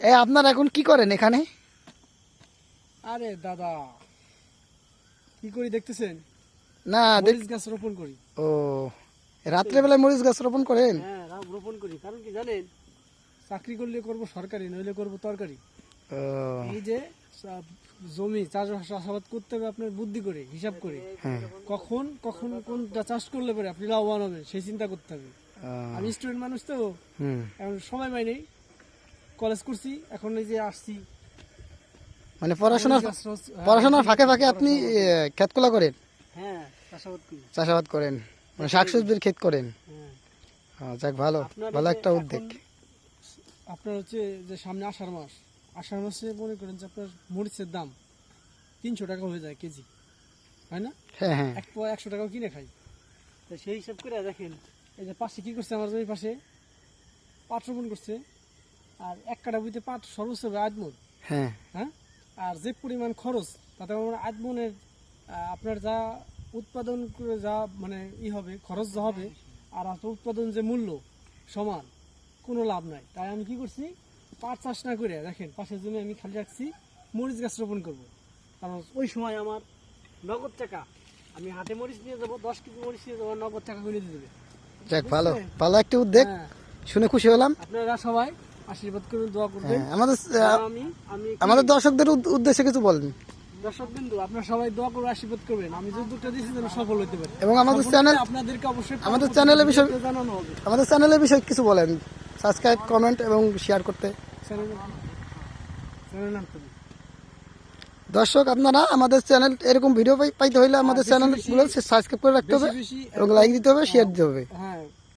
এই আপনারা এখন কি করেন এখানে? আরে দাদা কি করি দেখতেছেন? না মরিচ গাছ রোপণ করি। ও, রাত্রে বেলায় মরিচ গাছ রোপণ করেন? হ্যাঁ রোপণ করি, কারণ কি জানেন, চাকরি করলে করব সরকারি, নইলে করব তরকারি। ও এই যে জমি চাষাবাদ করতে হবে আপনার বুদ্ধি করে, হিসাব করে, হ্যাঁ। কখন কখন কোনটা চাষ করলে পরে আপনি লাভবান হবেন সেই চিন্তা করতে হবে। আমি স্টুডেন্ট মানুষ তো, হুম, এখন সময় পাই নেই, কলেজ করছি, এখন এই যে আসছি। মানে পড়াশোনার ফাঁকে ফাঁকে আপনি ক্ষেতগুলা করেন? হ্যাঁ চাষাবাদ করি। চাষাবাদ করেন, মানে শাকসবজির ক্ষেত করেন? হ্যাঁ যাক, ভালো, আপনার ভালো এই যে একটা উদ্যোগ। আপনার হচ্ছে যে সামনে আষাঢ় মাসে মনে করেন যে আপনার মরিচের দাম 300 টাকা হয়ে যায় কেজি, হয় না? হ্যাঁ হ্যাঁ। 100 টাকাও কিনে খাই। তো সেই হিসাব করে দেখেন, এই যে পাশে কি করছে, আমার জমির পাশে পাট রোপণ করছে, আর 1 কাঠা বইতে পাট সর্বোচ্চ হবে 8 মণ। হ্যাঁ হ্যাঁ, আর যে পরিমাণ খরচ, তাতে আমার 8 মণের আপনার যা উৎপাদন করে যা মানে হবে, খরচ যা হবে, আর আপনার উৎপাদন যে মূল্য সমান, কোনো লাভ নাই। তাই আমি কি করছি, পাট চাষ না করে দেখেন পাশের জমি আমি খালি রাখছি, মরিচ গাছ রোপণ করবো। কারণ ওই সময় আমার নগদ টাকা, আমি হাতে মরিচ নিয়ে যাবো, 10 কেজি মরিচ নিয়ে যাবো, নগদ টাকা করে দিয়ে দেবে। যাক, ভালো, ভালো একটা উদ্যোগ, হ্যাঁ, শুনে খুশি হলাম। আপনারা সবাই আশীর্বাদ করবেন, দোয়া করবেন। হ্যাঁ, আমাদের আমি আমাদের দর্শকদের উদ্দেশ্যে কিছু বলেন। দর্শক বিন্দু, আপনারা সবাই দোয়া করে আশীর্বাদ করবেন, আমি যে উদ্যোগটা দিয়েছি যেন সফল হতে পারে। এবং আমাদের সফল চ্যানেল, হলে আপনাদেরকে অবশ্যই আমাদের চ্যানেলের বিষয়, জানানো হবে। আমাদের চ্যানেলের বিষয়ে কিছু বলেন, সাবস্ক্রাইব, কমেন্ট এবং শেয়ার করতে। চ্যানেল নাম কি? দর্শক, আপনারা আমাদের চ্যানেল এরকম ভিডিও পাইতে হইলে আমাদের চ্যানেলগুলো সাবস্ক্রাইব করে রাখতে হবে বেশি এবং লাইক দিতে হবে, শেয়ার দিতে হবে। হ্যাঁ